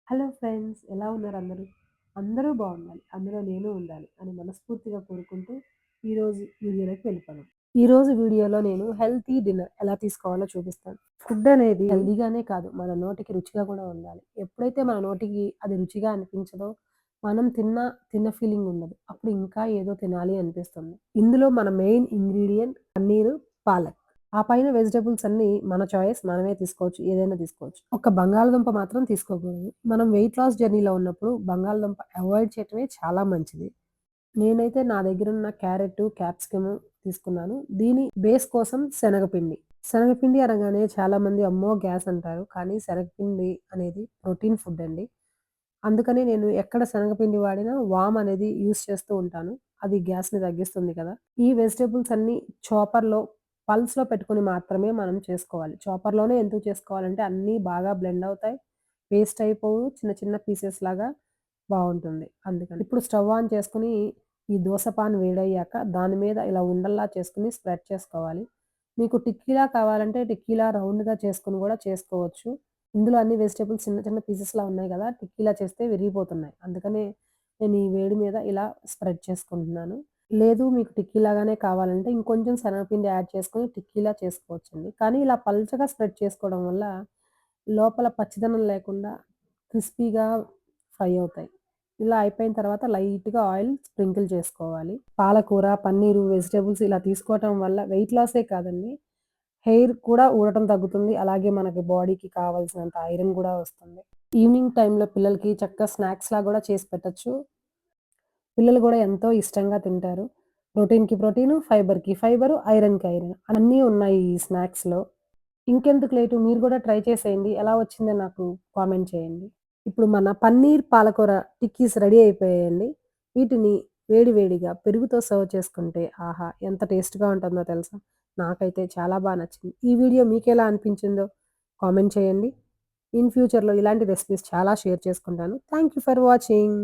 Hello friends, ఎలా ఉన్నారు అందరూ? అందరూ బాగుండాలి. అందులో నేను ఉండాలి అని మనస్ఫూర్తిగా కోరుకుంటూ ఈరోజు వీడియోలోకి వెళ్ళిపోదాం. ఈరోజు వీడియోలో నేను హెల్తీ డిన్నర్ ఎలా తీసుకోవాలో చూపిస్తాను. ఫుడ్ అనేది హెల్తీగానే కాదు, మన నోటికి రుచిగా కూడా ఉండాలి. ఎప్పుడైతే మన నోటికి అది రుచిగా అనిపించదో, మనం తిన్న ఫీలింగ్ ఉండదు. అప్పుడు ఇంకా ఏదో తినాలి అనిపిస్తుంది. ఇందులో మన మెయిన్ ఇంగ్రీడియంట్ పన్నీరు, పాలక్. ఆ పైన వెజిటబుల్స్ అన్నీ మన చాయిస్. మనమే తీసుకోవచ్చు. ఏదైనా తీసుకోవచ్చు. ఒక బంగాళదుంప మాత్రం తీసుకోకూడదు. మనం వెయిట్ లాస్ జర్నీలో ఉన్నప్పుడు బంగాళదుంప అవాయిడ్ చేయటమే చాలా మంచిది. నేనైతే నా దగ్గరున్న క్యారెట్టు, క్యాప్సికము తీసుకున్నాను. దీని బేస్ కోసం శనగపిండి. శనగపిండి అనగానే చాలామంది అమ్మో! గ్యాస్ అంటారు. కానీ శనగపిండి అనేది ప్రోటీన్ ఫుడ్ అండి. అందుకని నేను ఎక్కడ శనగపిండి వాడినా వామ్ అనేది యూజ్ చేస్తూ ఉంటాను. అది గ్యాస్‌ని తగ్గిస్తుంది కదా! ఈ వెజిటబుల్స్ అన్నీ చాపర్‌లో, పల్స్‌లో పెట్టుకొని మాత్రమే మనం చేసుకోవాలి. చాపర్‌లోనే ఎందుకు చేసుకోవాలంటే అన్నీ బాగా బ్లెండ్ అవుతాయి. పేస్ట్ అయిపోవు. చిన్న చిన్న పీసెస్ లాగా బావుంటుంది. అందుకని. ఇప్పుడు స్టవ్ ఆన్ చేసుకొని ఈ దోస పాన్ వేడయ్యాక దాని మీద ఇలా ఉండల్లా చేసుకొని స్ప్రెడ్ చేసుకోవాలి. మీకు టిక్కీలా కావాలంటే టిక్కీలా రౌండ్‌గా చేసుకొని గూడా చేసుకోవచ్చు. ఇందులో అన్ని వెజిటబుల్స్ చిన్న చిన్న పీసెస్‌లా ఉన్నాయి గదా! టిక్కీలా చేస్తే విరిగిపోతున్నాయి. అందుకనే నేను ఈ వేడి మీద ఇలా స్ప్రెడ్ చేసుకుంటున్నాను. లేదు మీకు టిక్కీలాగానే కావాలంటే ఇంకొంచెం శనగపిండి యాడ్ చేసుకొని టిక్కీలా చేసుకోవచ్చండి. కానీ ఇలా పల్చగా స్ప్రెడ్ చేసుకోవడం వల్ల లోపల పచ్చిదనం లేకుండా క్రిస్పీగా ఫ్రై అవుతాయి. ఇలా అయిపోయిన తర్వాత లైట్‌గా ఆయిల్ స్ప్రింకిల్ చేసుకోవాలి. పాలకూర, పన్నీరు, వెజిటబుల్స్ ఇలా తీసుకోవటం వల్ల వెయిట్ లాసే కాదండి, హెయిర్ కూడా ఊడటం తగ్గుతుంది. అలాగే మనకి బాడీకి కావాల్సినంత ఐరన్ గూడా వస్తుంది. ఈవినింగ్ టైమ్‌లో పిల్లలకి చక్కగా స్నాక్స్‌లా గూడా చేసి పెట్టొచ్చు. పిల్లలు గూడా ఎంతో ఇష్టంగా తింటారు. ప్రోటీన్‌కి ప్రోటీను, ఫైబర్‌కి ఫైబరు, ఐరన్‌కి ఐరన్ అన్నీ ఉన్నాయి ఈ స్నాక్స్‌లో. ఇంకెందుకు లేటు మీరు గూడా ట్రై చేసేయండి. ఎలా వచ్చిందో నాకు కామెంట్ చేయండి. ఇప్పుడు మన పన్నీర్ పాలకూర టిక్కీస్ రెడీ అయిపోయాయండి. వీటిని వేడి వేడిగా పెరుగుతో సర్వ్ చేసుకుంటే ఆహా! ఎంత టేస్ట్‌గా ఉంటుందో తెలుసా? నాకైతే చాలా నచ్చింది. ఈ వీడియో మీకెలా అనిపించిందో కామెంట్ చేయండి. ఇన్ ఫ్యూచర్‌లో ఇలాంటి రెసిపీస్ చాలా షేర్ చేసుకుంటాను. Thank you for watching.